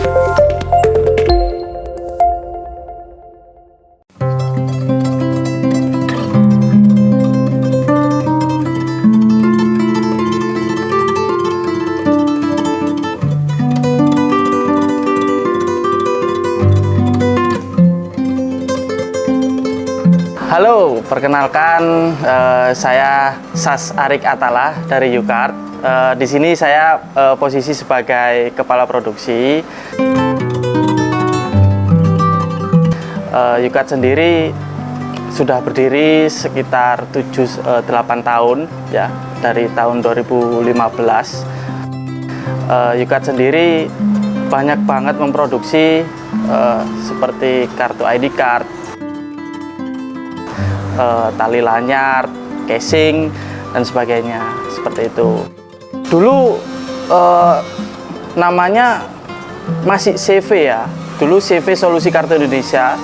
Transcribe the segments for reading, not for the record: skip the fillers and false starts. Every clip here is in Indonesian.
Halo, perkenalkan saya Sas Arik Atala dari Yukart. Di sini saya posisi sebagai kepala produksi. Yukart sendiri sudah berdiri sekitar 7-8 tahun ya, dari tahun 2015. Yukart sendiri banyak banget memproduksi seperti kartu ID card, tali lanyard, casing, dan sebagainya, seperti itu. Dulu namanya masih CV ya, dulu CV Solusi Kartu Indonesia.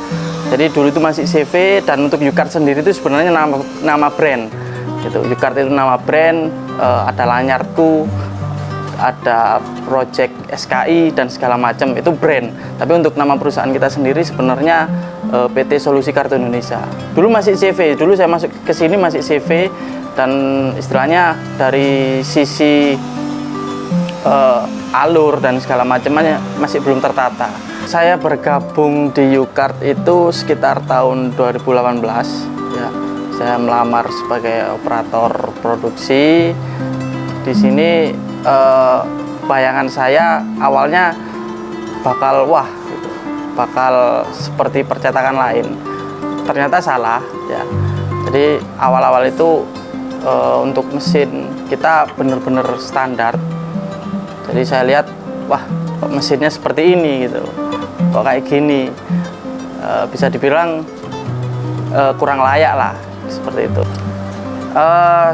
Jadi dulu itu masih CV, dan untuk Yukart sendiri itu sebenarnya nama brand. Gitu. Yukart itu nama brand, ada lanyardku, ada project SKI dan segala macam, itu brand. Tapi untuk nama perusahaan kita sendiri sebenarnya PT Solusi Kartu Indonesia. Dulu masih CV, dulu saya masuk ke sini masih CV, dan istilahnya dari sisi alur dan segala macamnya masih belum tertata. Saya bergabung di Yukart itu sekitar tahun 2018 ya. Saya melamar sebagai operator produksi. Di sini bayangan saya awalnya bakal seperti percetakan lain. Ternyata salah ya. Jadi awal-awal itu untuk mesin kita benar-benar standar. Jadi saya lihat, wah, kok mesinnya seperti ini gitu, kok kayak gini, bisa dibilang kurang layak lah, seperti itu.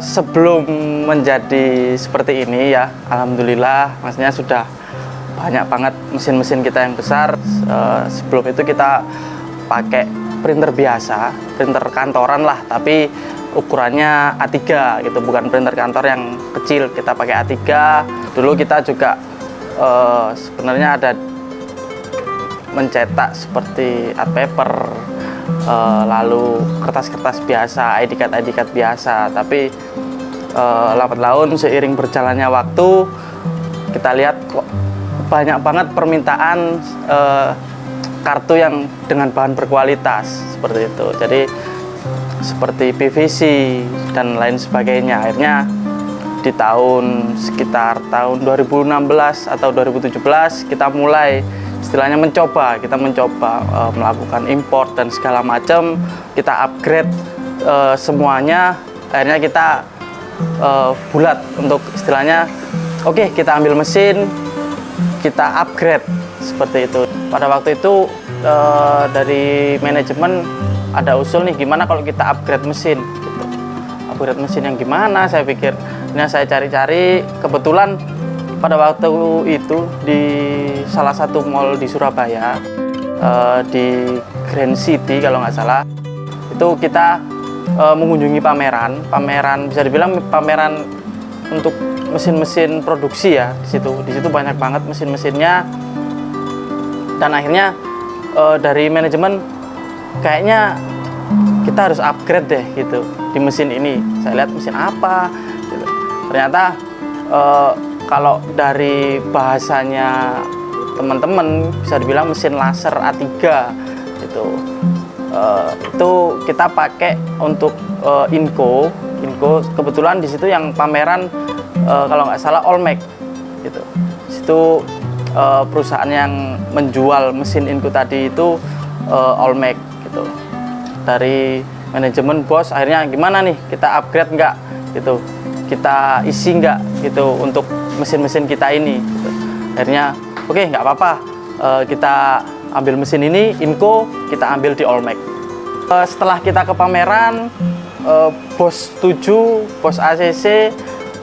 Sebelum menjadi seperti ini ya, alhamdulillah, maksudnya sudah banyak banget mesin-mesin kita yang besar. Sebelum itu kita pakai printer biasa, printer kantoran lah, tapi ukurannya A3 gitu, bukan printer kantor yang kecil. Kita pakai A3. Dulu kita juga sebenarnya ada mencetak seperti art paper, lalu kertas-kertas biasa, ID card biasa. Tapi lambat laun seiring berjalannya waktu, kita lihat kok banyak banget permintaan kartu yang dengan bahan berkualitas seperti itu. Jadi seperti PVC dan lain sebagainya. Akhirnya di sekitar tahun 2016 atau 2017 kita mulai istilahnya mencoba melakukan import dan segala macam. Kita upgrade semuanya. Akhirnya kita bulat untuk istilahnya, oke, kita ambil mesin, kita upgrade seperti itu. Pada waktu itu dari manajemen ada usul nih, gimana kalau kita upgrade mesin gitu. Upgrade mesin yang gimana, saya pikir. Nah, saya cari-cari, kebetulan pada waktu itu di salah satu mall di Surabaya, di Grand City kalau nggak salah, itu kita mengunjungi pameran, bisa dibilang pameran untuk mesin-mesin produksi ya. Di situ banyak banget mesin-mesinnya, dan akhirnya dari manajemen kayaknya kita harus upgrade deh gitu di mesin ini. Saya lihat mesin apa gitu. Ternyata kalau dari bahasanya teman-teman bisa dibilang mesin laser A3 gitu. Itu kita pakai untuk Inco. Kebetulan di situ yang pameran kalau nggak salah Olmec gitu. Di situ perusahaan yang menjual mesin Inco tadi itu Olmec gitu. Dari manajemen bos akhirnya gimana nih, kita upgrade nggak gitu, kita isi nggak gitu untuk mesin-mesin kita ini gitu. Akhirnya oke, nggak apa-apa, kita ambil mesin ini Inco, kita ambil di Olmec. Setelah kita ke pameran, bos setuju, bos ACC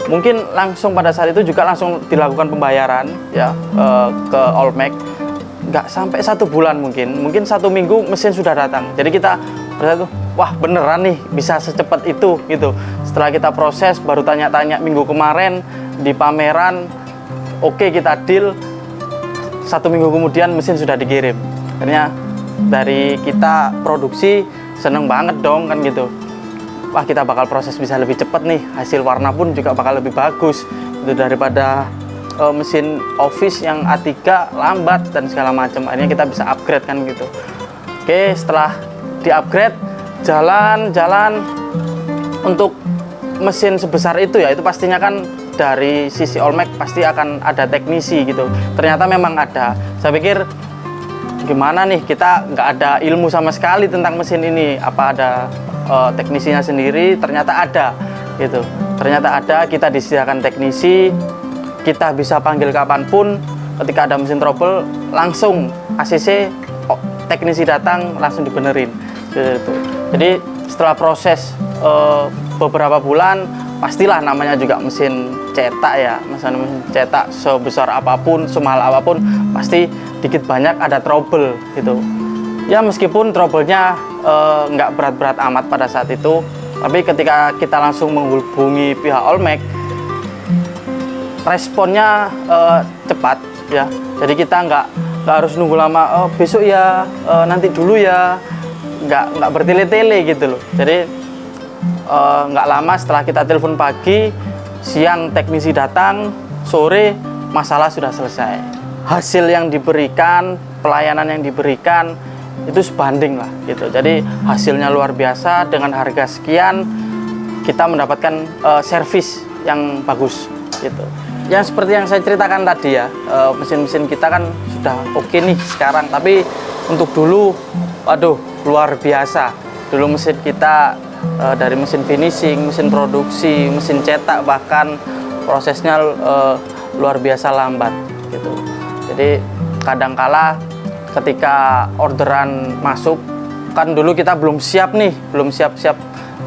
mungkin langsung pada saat itu juga langsung dilakukan pembayaran ya ke Olmec. Nggak sampai 1 bulan, mungkin 1 minggu mesin sudah datang. Jadi kita berarti, wah beneran nih bisa secepat itu gitu. Setelah kita proses, baru tanya-tanya minggu kemarin di pameran, oke, kita deal 1 minggu kemudian mesin sudah dikirim. Akhirnya dari kita produksi seneng banget dong kan gitu. Wah, kita bakal proses bisa lebih cepat nih, hasil warna pun juga bakal lebih bagus itu daripada mesin office yang A3 lambat dan segala macam. Akhirnya kita bisa upgrade kan gitu. Oke, setelah di upgrade, jalan untuk mesin sebesar itu ya, itu pastinya kan dari sisi Olmec pasti akan ada teknisi gitu. Ternyata memang ada. Saya pikir gimana nih, kita nggak ada ilmu sama sekali tentang mesin ini, apa ada teknisinya sendiri? Ternyata ada gitu. Ternyata ada, kita disediakan teknisi, kita bisa panggil kapanpun. Ketika ada mesin trouble, langsung ACC teknisi datang langsung dibenerin gitu. Jadi setelah proses beberapa bulan, pastilah namanya juga mesin cetak ya, mesin cetak sebesar apapun, semahal apapun, pasti dikit banyak ada trouble gitu. Ya meskipun trouble-nya nggak berat-berat amat pada saat itu, tapi ketika kita langsung menghubungi pihak Olmec, responnya cepat ya. Jadi kita nggak harus nunggu lama, besok ya, nanti dulu ya, nggak bertele-tele gitu loh. Jadi nggak lama setelah kita telepon pagi, siang teknisi datang, sore masalah sudah selesai. Hasil yang diberikan, pelayanan yang diberikan itu sebanding lah gitu. Jadi hasilnya luar biasa, dengan harga sekian kita mendapatkan servis yang bagus gitu. Yang seperti yang saya ceritakan tadi ya, mesin-mesin kita kan sudah oke nih sekarang, tapi untuk dulu waduh luar biasa. Dulu mesin kita dari mesin finishing, mesin produksi, mesin cetak, bahkan prosesnya luar biasa lambat gitu. Jadi kadangkala ketika orderan masuk, kan dulu kita belum siap nih, belum siap-siap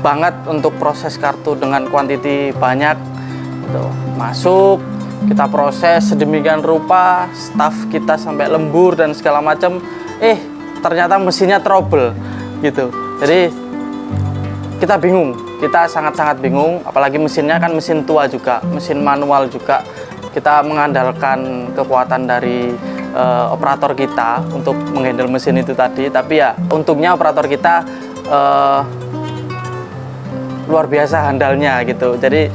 banget untuk proses kartu dengan kuantiti banyak gitu. Masuk, kita proses sedemikian rupa, staff kita sampai lembur dan segala macam, ternyata mesinnya trouble gitu. Jadi kita bingung, kita sangat-sangat bingung, apalagi mesinnya kan mesin tua juga, mesin manual juga. Kita mengandalkan kekuatan dari operator kita untuk menghandle mesin itu tadi, tapi ya untungnya operator kita luar biasa handalnya gitu. Jadi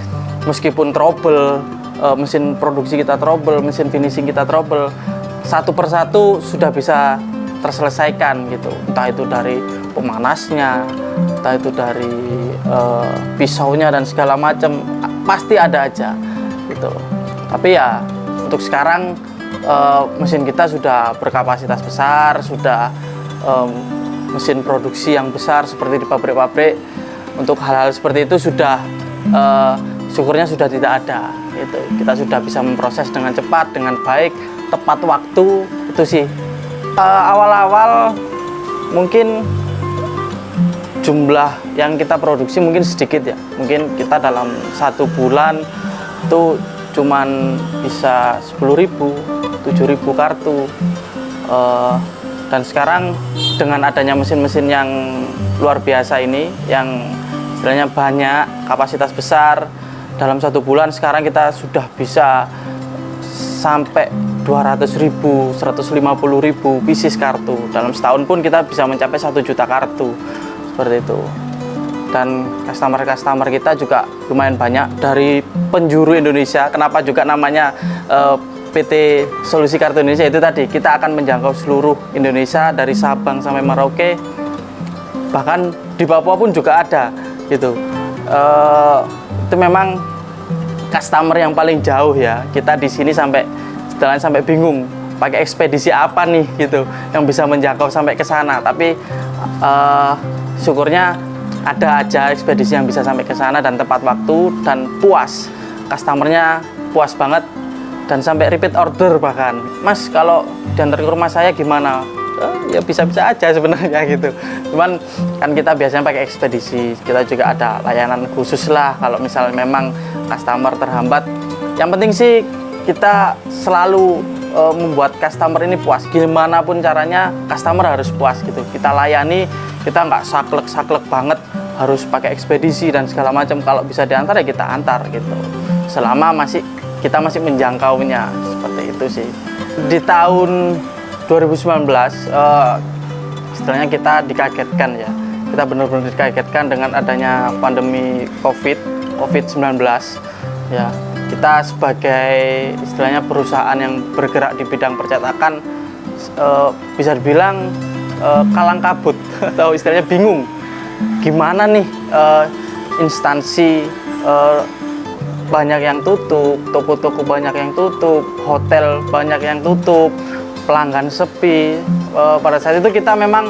meskipun trouble, mesin produksi kita trouble, mesin finishing kita trouble, satu persatu sudah bisa terselesaikan gitu. Entah itu dari pemanasnya, entah itu dari pisaunya dan segala macam, pasti ada aja gitu. Tapi ya untuk sekarang mesin kita sudah berkapasitas besar, sudah mesin produksi yang besar seperti di pabrik-pabrik. Untuk hal-hal seperti itu sudah syukurnya sudah tidak ada gitu. Kita sudah bisa memproses dengan cepat, dengan baik, tepat waktu. Itu sih awal-awal mungkin jumlah yang kita produksi mungkin sedikit ya, mungkin kita dalam 1 bulan itu cuman bisa 10.000, 7.000 kartu. Dan sekarang dengan adanya mesin-mesin yang luar biasa ini, yang istilahnya banyak, kapasitas besar, dalam 1 bulan sekarang kita sudah bisa sampai 200.000, 150.000 pieces kartu. Dalam setahun pun kita bisa mencapai 1 juta kartu seperti itu. Dan customer-customer kita juga lumayan banyak dari penjuru Indonesia. Kenapa juga namanya PT Solusi Kartu Indonesia, itu tadi kita akan menjangkau seluruh Indonesia dari Sabang sampai Merauke, bahkan di Papua pun juga ada gitu. Itu memang customer yang paling jauh ya. Kita di sini sampai bingung pakai ekspedisi apa nih gitu yang bisa menjangkau sampai ke sana. Tapi syukurnya ada aja ekspedisi yang bisa sampai ke sana dan tepat waktu dan puas. Customernya puas banget dan sampai repeat order bahkan. Mas, kalau diantar ke rumah saya gimana? Ya bisa-bisa aja sebenarnya gitu. Cuman kan kita biasanya pakai ekspedisi. Kita juga ada layanan khusus lah kalau misalnya memang customer terhambat. Yang penting sih kita selalu membuat customer ini puas. Gimana pun caranya customer harus puas gitu. Kita layani, kita nggak saklek-saklek banget harus pakai ekspedisi dan segala macam. Kalau bisa diantar ya kita antar gitu. Selama kita masih menjangkaunya, seperti itu sih. di tahun 2019 istilahnya kita dikagetkan ya. Kita benar-benar dikagetkan dengan adanya pandemi COVID-19 ya. Kita sebagai istilahnya perusahaan yang bergerak di bidang percetakan bisa dibilang kalang kabut atau istilahnya bingung. Gimana nih instansi banyak yang tutup, toko-toko banyak yang tutup, hotel banyak yang tutup, pelanggan sepi. Pada saat itu kita memang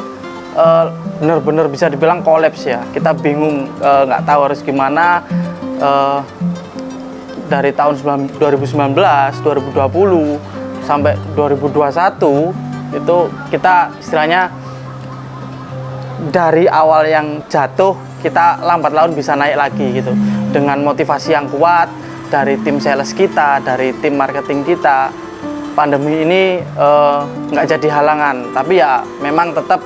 benar-benar bisa dibilang kolaps ya. Kita bingung, nggak tahu harus gimana. Dari tahun 2019, 2020 sampai 2021 itu kita istilahnya dari awal yang jatuh kita lambat laun bisa naik lagi gitu, dengan motivasi yang kuat dari tim sales kita, dari tim marketing kita. Pandemi ini nggak jadi halangan, tapi ya memang tetap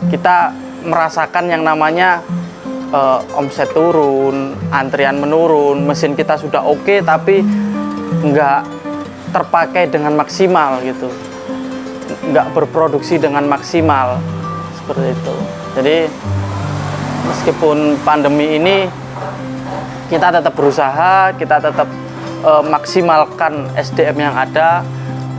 kita merasakan yang namanya omset turun, antrian menurun, mesin kita sudah oke tapi nggak terpakai dengan maksimal gitu, nggak berproduksi dengan maksimal seperti itu. Jadi meskipun pandemi ini kita tetap berusaha, kita tetap maksimalkan SDM yang ada,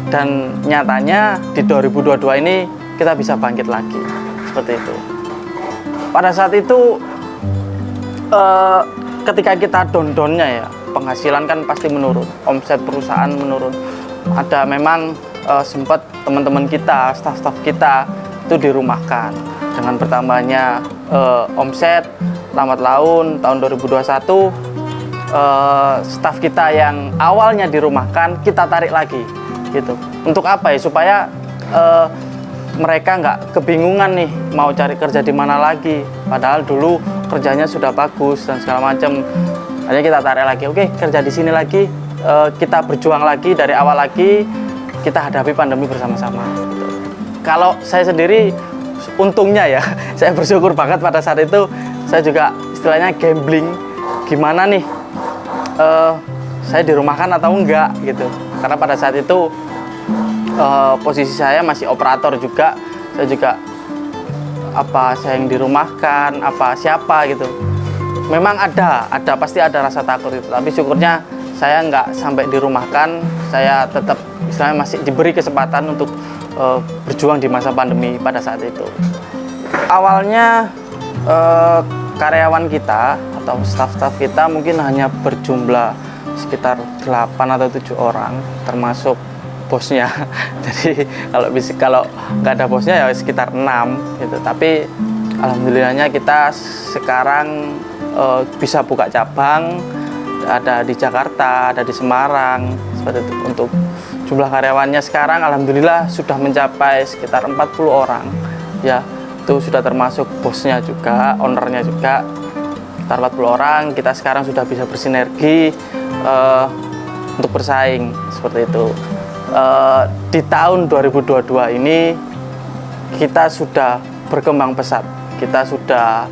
dan nyatanya di 2022 ini kita bisa bangkit lagi seperti itu. Pada saat itu ketika kita down-downnya ya, penghasilan kan pasti menurun, omset perusahaan menurun. Ada memang sempat teman-teman kita, staf-staf kita itu dirumahkan. Dengan bertambahnya omset lambat laun tahun 2021, staf kita yang awalnya dirumahkan kita tarik lagi gitu. Untuk apa ya? Supaya mereka nggak kebingungan nih mau cari kerja di mana lagi, padahal dulu kerjanya sudah bagus dan segala macam. Hanya kita tarik lagi, oke, kerja di sini lagi, kita berjuang lagi dari awal lagi, kita hadapi pandemi bersama-sama. Kalau saya sendiri untungnya ya, saya bersyukur banget pada saat itu. Saya juga istilahnya gambling, gimana nih saya dirumahkan atau enggak gitu. Karena pada saat itu posisi saya masih operator juga, saya juga apa saya yang dirumahkan, apa siapa gitu. Memang pasti ada rasa takut itu, tapi syukurnya saya nggak sampai dirumahkan. Saya tetap istilahnya masih diberi kesempatan untuk berjuang di masa pandemi pada saat itu. Awalnya karyawan kita atau staf-staf kita mungkin hanya berjumlah sekitar 8 atau 7 orang, termasuk bosnya. Jadi kalau nggak ada bosnya ya sekitar 6 gitu. Tapi alhamdulillahnya kita sekarang bisa buka cabang, ada di Jakarta, ada di Semarang seperti itu. Untuk jumlah karyawannya sekarang alhamdulillah sudah mencapai sekitar 40 orang ya. Itu sudah termasuk bosnya juga, ownernya juga. Sekitar 40 orang. Kita sekarang sudah bisa bersinergi untuk bersaing seperti itu. Di tahun 2022 ini kita sudah berkembang pesat, kita sudah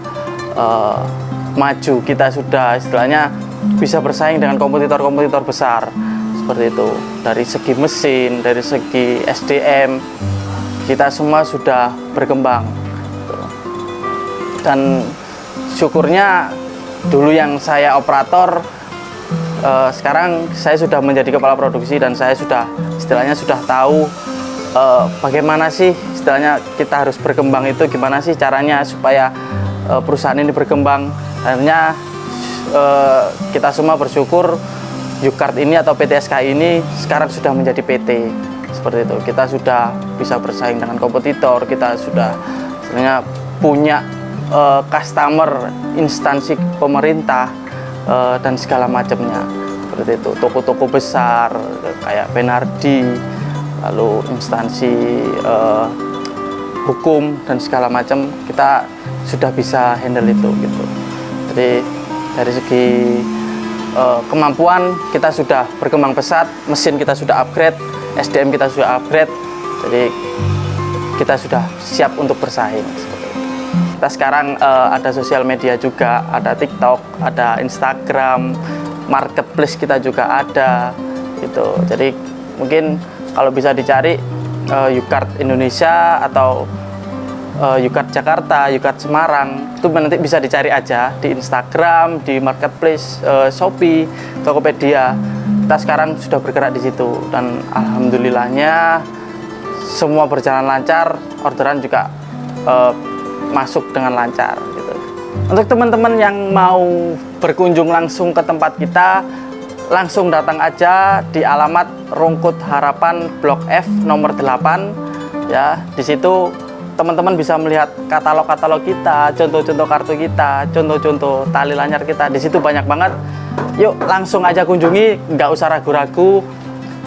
maju, kita sudah istilahnya bisa bersaing dengan kompetitor-kompetitor besar seperti itu. Dari segi mesin, dari segi SDM, kita semua sudah berkembang. Dan syukurnya dulu yang saya operator, sekarang saya sudah menjadi kepala produksi dan saya sudah istilahnya sudah tahu bagaimana sih istilahnya kita harus berkembang itu, gimana sih caranya supaya perusahaan ini berkembang. Akhirnya kita semua bersyukur Yukart ini atau PT SKI ini sekarang sudah menjadi PT seperti itu. Kita sudah bisa bersaing dengan kompetitor, kita sudah istilahnya punya customer, instansi pemerintah dan segala macamnya seperti itu. Toko-toko besar kayak Benardi, lalu instansi hukum dan segala macam, kita sudah bisa handle itu gitu. Jadi dari segi kemampuan kita sudah berkembang pesat, mesin kita sudah upgrade, SDM kita sudah upgrade, jadi kita sudah siap untuk bersaing. Kita sekarang ada sosial media juga, ada TikTok, ada Instagram, marketplace kita juga ada gitu. Jadi mungkin Kalau bisa dicari U-Kart Indonesia atau U-Kart Jakarta, U-Kart Semarang, itu nanti bisa dicari aja di Instagram, di marketplace Shopee, Tokopedia. Kita sekarang sudah bergerak di situ dan alhamdulillahnya semua berjalan lancar, orderan juga masuk dengan lancar gitu. Untuk teman-teman yang mau berkunjung langsung ke tempat kita, langsung datang aja di alamat Rungkut Harapan Blok F nomor 8 ya. Di situ teman-teman bisa melihat katalog-katalog kita, contoh-contoh kartu kita, contoh-contoh tali lanyar kita. Di situ banyak banget. Yuk langsung aja kunjungi, nggak usah ragu-ragu,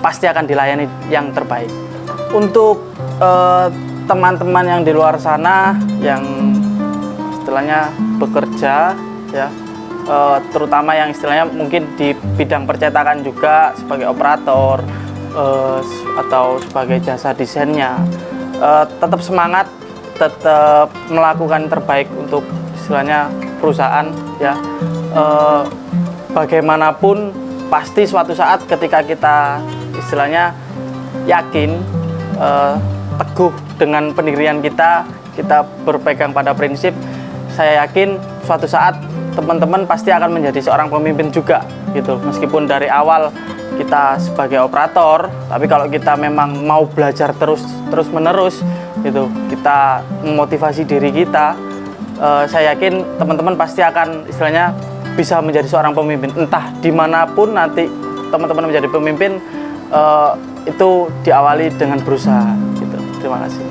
pasti akan dilayani yang terbaik. Untuk teman-teman yang di luar sana yang istilahnya bekerja ya, terutama yang istilahnya mungkin di bidang percetakan juga sebagai operator atau sebagai jasa desainnya, tetap semangat, tetap melakukan terbaik untuk istilahnya perusahaan ya. Bagaimanapun pasti suatu saat ketika kita istilahnya yakin, teguh dengan pendirian kita berpegang pada prinsip, saya yakin suatu saat teman-teman pasti akan menjadi seorang pemimpin juga gitu. Meskipun dari awal kita sebagai operator, tapi kalau kita memang mau belajar terus menerus gitu, kita memotivasi diri kita, saya yakin teman-teman pasti akan istilahnya bisa menjadi seorang pemimpin. Entah dimanapun nanti teman-teman menjadi pemimpin, itu diawali dengan berusaha gitu. Terima kasih.